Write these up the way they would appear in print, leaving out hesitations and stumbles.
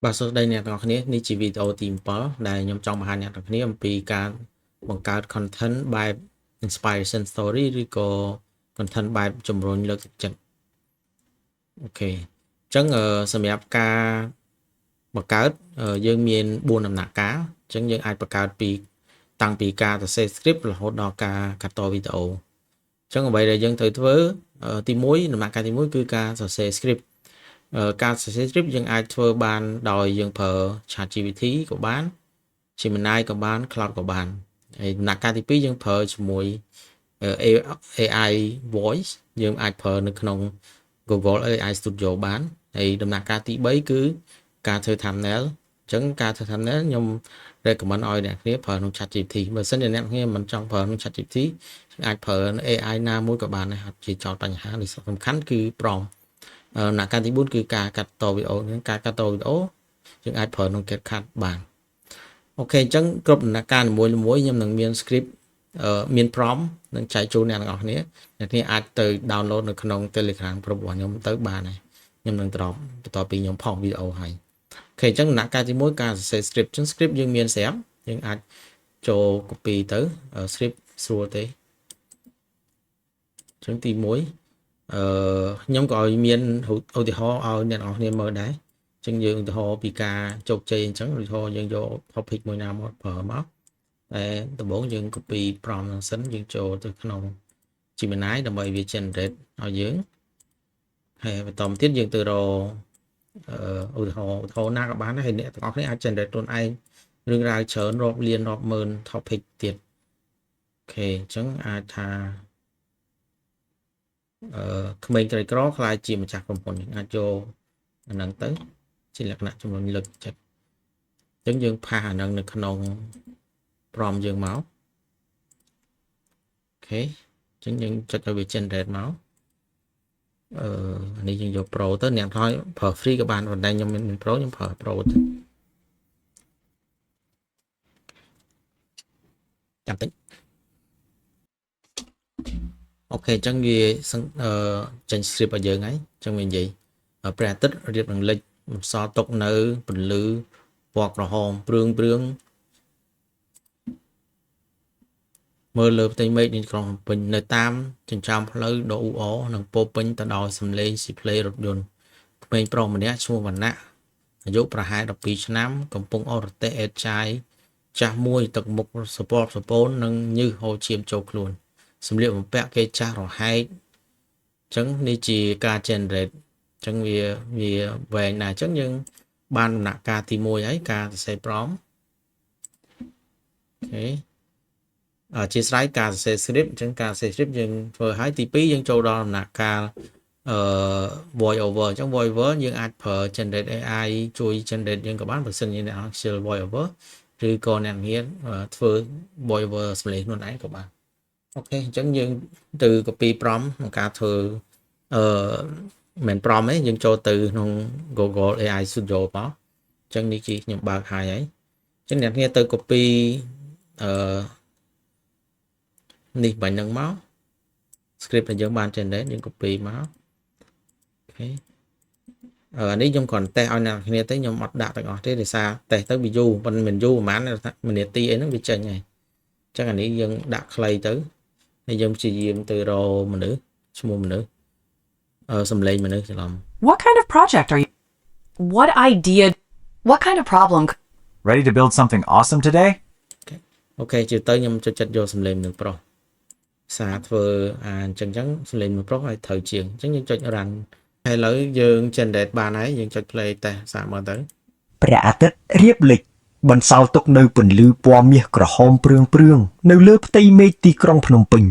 បាទសួស្តីអ្នកទាំងអស់គ្នានេះជាវីដេអូទី7ដែលខ្ញុំចង់បង្ហាញអ្នកទាំងគ្នាអំពីការបង្កើត content បែប inspiration story ឬក៏ content បែបជំរុញលើកទឹកចិត្តអូខេអញ្ចឹងសម្រាប់ការបង្កើតយើងមាន4ដំណាក់កាលអញ្ចឹងយើងអាចបង្កើតពីតាំងពីការសរសេរ script រហូតដល់ការកាត់តវីដេអូអញ្ចឹងអ្វីដែលយើងត្រូវធ្វើទី1ដំណាក់កាលទី1គឺការសរសេរ script ការសរសេរ script យើងអាចធ្វើបានដោយយើងប្រើ ChatGPT ក៏បាន Gemini ក៏បាន Cloud ក៏បានហើយដំណាក់កាលទី2យើងប្រើជាមួយ AI voice យើងអាចប្រើនៅក្នុង Google AI Studio បានហើយដំណាក់កាលទី3គឺការធ្វើ thumbnail អញ្ចឹងការធ្វើ thumbnail ខ្ញុំ recommend ឲ្យអ្នកគ្នាប្រើក្នុង ChatGPT បើសិនជាអ្នកគ្នាមិនចង់ប្រើក្នុង ChatGPT អាចប្រើ AI ណាមួយក៏បានដែរអត់ជាចោតបញ្ហានេះសំខាន់គឺ prompt ដំណាក់កាលទី4គឺការកាត់តវីដេអូហ្នឹងការកាត់តវីដេអូយើងអាចប្រើក្នុង CapCut បានអូខេអញ្ចឹងគ្រប់ដំណាក់កាលនីមួយៗខ្ញុំនឹងមាន script មាន prompt នឹងចែកជូនអ្នកទាំងអស់គ្នាអ្នកគ្នាអាចទៅ download នៅក្នុង Telegram ប្រុសរបស់ខ្ញុំទៅបានហើយខ្ញុំនឹង drop បន្ទាប់ពីខ្ញុំផុសវីដេអូហើយអូខេអញ្ចឹងដំណាក់កាលទី1ការសរសេរ script អញ្ចឹង script យើងមានស្រាប់យើងអាចចូល copy ទៅ script ស្រួលទេអញ្ចឹងទី1ខ្ញុំក៏ឲ្យមានឧទាហរណ៍ឲ្យអ្នកនរគ្នាមើលដែរអញ្ចឹងយើងឧទាហរណ៍ពីការជោគជ័យអញ្ចឹងឧទាហរណ៍យើងយក topic មួយណាមកប្រើមកតែដំបូងយើង copy prompt ហ្នឹងសិនយើងចូលទៅក្នុង Gemini ដើម្បីវា generate ឲ្យយើងហើយបន្តមកទៀតយើងទៅរកឧទាហរណ៍ណាក៏បានដែរហើយអ្នកទាំងអស់គ្នាអាច generate ខ្លួនឯងរឿងរ៉ាវច្រើនរាប់លានរាប់ម៉ឺន topic ទៀតអូខេអញ្ចឹងអាចថាក្មេងក្រីក្រខ្លាចជាម្ចាស់ក្រុមហ៊ុនអាចយកអាហ្នឹងទៅជាលក្ខណៈជំរុញលើកចិត្តអញ្ចឹងយើងផាសអាហ្នឹងនៅក្នុង prompt យើងមកអូខេអញ្ចឹងយើងចុចឲ្យវា generate មកនេះយើងយក Pro ទៅអ្នកថយប្រើ free ក៏បានប៉ុន្តែខ្ញុំមាន Pro ខ្ញុំប្រើ Pro ទៅចាំតិចអូខេអញ្ចឹងវាចេញ script ឲ្យយើងហើយអញ្ចឹងវានិយាយព្រះអាទិត្យរៀបនឹងលិចបន្សល់ទុកនៅពន្លឺពណ៌ក្រហមព្រឿងមើលលើផ្ទៃមេឃនៃក្រុងភ្នំពេញនៅតាមចិញ្ចើមផ្លូវដ៏អ៊ូអរនិងពោពេញទៅដោយសំឡេងស៊ីផ្លេរថយន្តក្មេងប្រុសម្នាក់ឈ្មោះវណ្ណៈអាយុប្រហែល12ឆ្នាំកំពុងអរតេះអេតចាយចាស់មួយទឹកមុខសពតសពូននិងញើសហូរឈាមចូលខ្លួនសម្លៀកបំពាក់គេចាស់រហែកអញ្ចឹងនេះជាការ generate អញ្ចឹងវាវែងណាស់អញ្ចឹងយើងបានដំណាក់កាលទី1ហើយការសរសេរ prompt អូខេជាស្រ័យការសរសេរ script អញ្ចឹងការសរសេរ script យើងធ្វើហើយទី2យើងចូលដល់ដំណាក់កាលvoice over អញ្ចឹង voice over យើងអាចប្រើ generate AI ជួយ generate យើងក៏បានបើសិនជាអ្នកខ្ជិល voice over ឬក៏អ្នកមានធ្វើ voice over សម្លេងខ្លួនឯងក៏បានអូខេអញ្ចឹងយើងទៅ copy prompt ក្នុងការធ្វើមិន prompt ទេយើងចូលទៅក្នុង Google AI Studio មកអញ្ចឹងនេះគឺខ្ញុំបើកហើយអញ្ចឹងអ្នកគ្នាទៅ copy អឺនេះបាញ់នឹងមក script ដែលយើងបាន generate យើង copy មកអូខេនេះខ្ញុំគ្រាន់តេស្តឲ្យអ្នកគ្នាទេខ្ញុំអត់ដាក់ទាំងអស់ទេដោយសារតេស្តទៅវាយូរប៉ុន្តែមិនយូរប្រហែល1នាទីអីហ្នឹងវាចេញហើយអញ្ចឹងអានេះយើងដាក់ខ្លីទៅហើយយើងព្យាយាមទៅរកមនុស្សឈ្មោះមនុស្សសំឡេងមនុស្សច្រឡំ What kind of project are you? What idea? What kind of problem? Ready to build something awesome today? អូខេជឿទៅខ្ញុំចូលចិត្តយកសំឡេងមនុស្សប្រុសសារធ្វើអញ្ចឹងសំឡេងមនុស្សប្រុសឲ្យត្រូវជាងអញ្ចឹងយើងចុច run ហើយឥឡូវយើង generate បានហើយយើងចុច play តេស្តសាកមើលទៅព្រះអាទិត្យរៀបលិចបន្សល់ទុកនៅពន្លឺពណ៌មាសក្រហមព្រឿងនៅលើផ្ទៃមេឃទីក្រុងភ្នំពេញ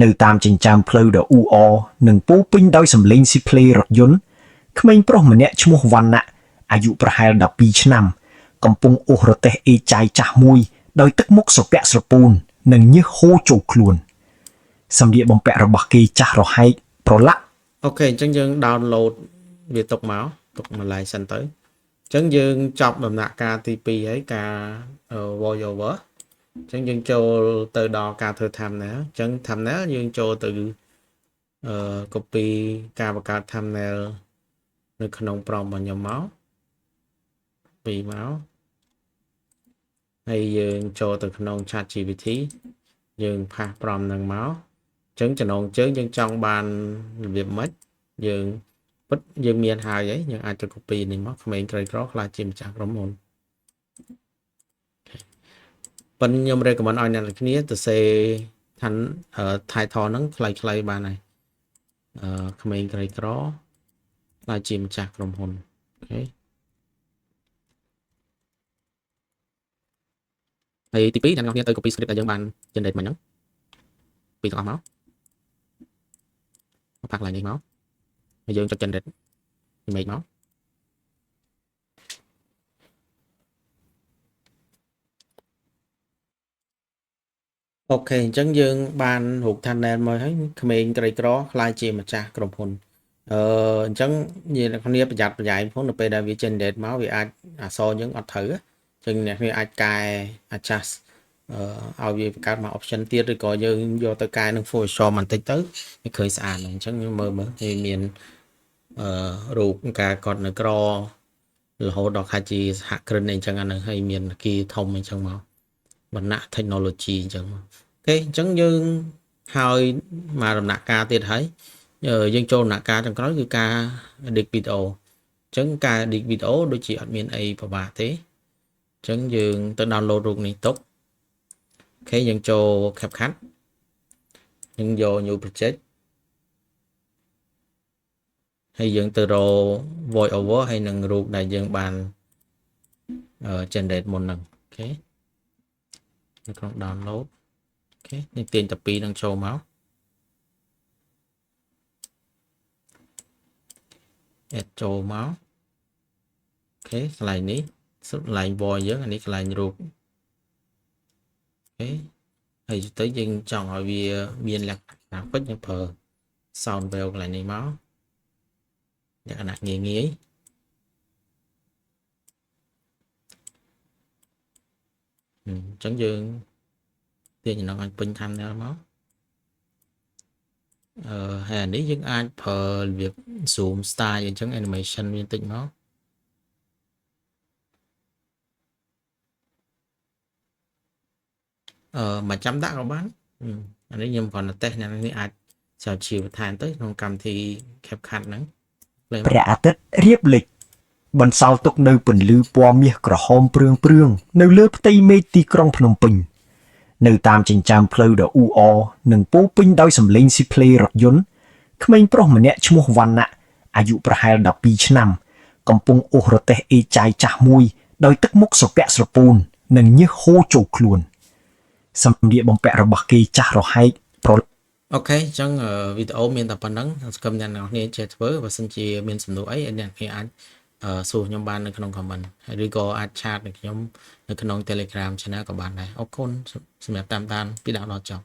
នៅតាមចិញ្ចើមផ្លូវដ៏អ៊ូអរនិងពោពេញដោយសំឡេងស៊ីផ្លេរថយន្តក្មេងប្រុសម្នាក់ឈ្មោះវណ្ណៈអាយុប្រហែល12ឆ្នាំកំពុងអូសរទេះអេចាយចាស់មួយដោយទឹកមុខស្រពាក់ស្រពូននិងញើសហូរចូលខ្លួនសម្លៀកបំពាក់របស់គេចាស់រហែកប្រឡាក់អូខេអញ្ចឹងយើង download វាទុកម្លាយសិនទៅអញ្ចឹងយើងចប់ដំណាក់កាលទី2ហើយការ voice over អញ្ចឹងយើងចូលទៅដល់ការធ្វើ thumbnail អញ្ចឹង thumbnail យើងចូលទៅcopy ការបង្កើត thumbnail នៅក្នុង prompt របស់ខ្ញុំមក copy មកហើយយើងចូលទៅក្នុង chat GPT យើងផាសប្រមនឹងមកអញ្ចឹងចំណងជើងយើងចង់បានរបៀបម៉េចយើងពិតយើងមានហើយយើងអាចទៅ copy នេះមកក្មេងក្រីក្រខ្លះជាម្ចាស់ក្រុមហ៊ុនប៉ុន្តែខ្ញុំ recommend ឲ្យអ្នកនរគ្នាទៅសេឋាន title ហ្នឹងខ្លីៗបានហើយក្មេងក្រីក្រខ្លះជាម្ចាស់ក្រុមហ៊ុនអូខេហើយទី2អ្នកនរគ្នាទៅ copy script ដែលយើងបាន generate មកហ្នឹងពីទាំងអស់មកផាកឡើងនេះមកហើយយើងចុច generate image មកអូខេអញ្ចឹងយើងបានរូប thumbnail មកហើយក្មេងក្រីក្រខ្លាយជាម្ចាស់ក្រុមហ៊ុនអញ្ចឹងអ្នកគ្នាប្រយ័ត្នប្រយែងផងនៅពេលដែលវា generate មកវាអាចអក្សរយើងអត់ត្រូវអញ្ចឹងអ្នកគ្នាអាចកែ adjust ឲ្យវាបង្កើតមក option ទៀតឬក៏យើងយកទៅកែនឹង Photoshop បន្តិចទៅវាឃើញស្អាតអញ្ចឹងយើងមើលវាមានរូបការកត់នៅក្ររហូតដល់ខាច់ជាសហគ្រិនអីចឹងអានឹងហើយមានគីធំអីចឹងមកបណ្ណៈ technology អញ្ចឹងមកអូខេអញ្ចឹងយើងហើយមកដំណាក់កាលទៀតហើយយើងចូលដំណាក់កាលចុងក្រោយគឺការ edit video អញ្ចឹងការ edit video ដូចជាអត់មានអីពិបាកទេអញ្ចឹងយើងទៅ download រូបនេះទុកអូខេយើងចូល CapCut យើងយក new project ហើយយើងទៅរក voice over ហើយនឹងរូបដែលយើងបានgenerate មុនហ្នឹងអូខេនៅក្នុង download អូខេនេះទាញតែ2នឹងចូលមក add ចូលមកអូខេកន្លែងនេះកន្លែង voice យើងអានេះកន្លែងរូបអូខេហើយទៅយើងចង់ឲ្យវាមានលក្ខណៈពេចយើងប្រើ sound wave កន្លែងនេះមកលក្ខណៈងាយងាយអញ្ចឹងយើងទាញចំណងឲ្យពេញ thumbnail មកហើយអានេះយើងអាចប្រើរបៀប zoom style អញ្ចឹង animation វាបន្តិចមកមកចាំដាក់ក៏បានអានេះខ្ញុំគ្រាន់តែ test អ្នកនេះអាចចោលជាបន្ថែមទៅក្នុងកម្មវិធី CapCut ហ្នឹងព្រះអាទិត្យរៀបលិចបន្សល់ទុកនៅពន្លឺពណ៌មាសក្រហមព្រឿងៗនៅលើផ្ទៃមេឃទីក្រុងភ្នំពេញនៅតាមចិញ្ចើមផ្លូវដ៏អ៊ូអរនិងពោពេញដោយសម្លេងស៊ីផ្លេរថយន្តក្មេងប្រុសម្នាក់ឈ្មោះវណ្ណៈអាយុប្រហែល12ឆ្នាំកំពុងអូសរទេះអេចាយចាស់មួយដោយទឹកមុខស្រពាក់ស្រពូននិងញើសហូរចូលខ្លួនសម្លៀកបំពាក់របស់គេចាស់រហែកអូខេអញ្ចឹងវីដេអូមានតែប៉ុណ្្នឹងសង្ឃឹមអ្នកនរគ្នាចេះធ្វើបើសិនជាមានសំណួរអីអ្នកគ្នាអាចសួរខ្ញុំបាននៅក្នុង comment ហើយឬក៏អាចឆាតនឹងខ្ញុំនៅក្នុង Telegram Channel ក៏បានដែរអរគុណសម្រាប់តាមដានពីដើមដល់ចប់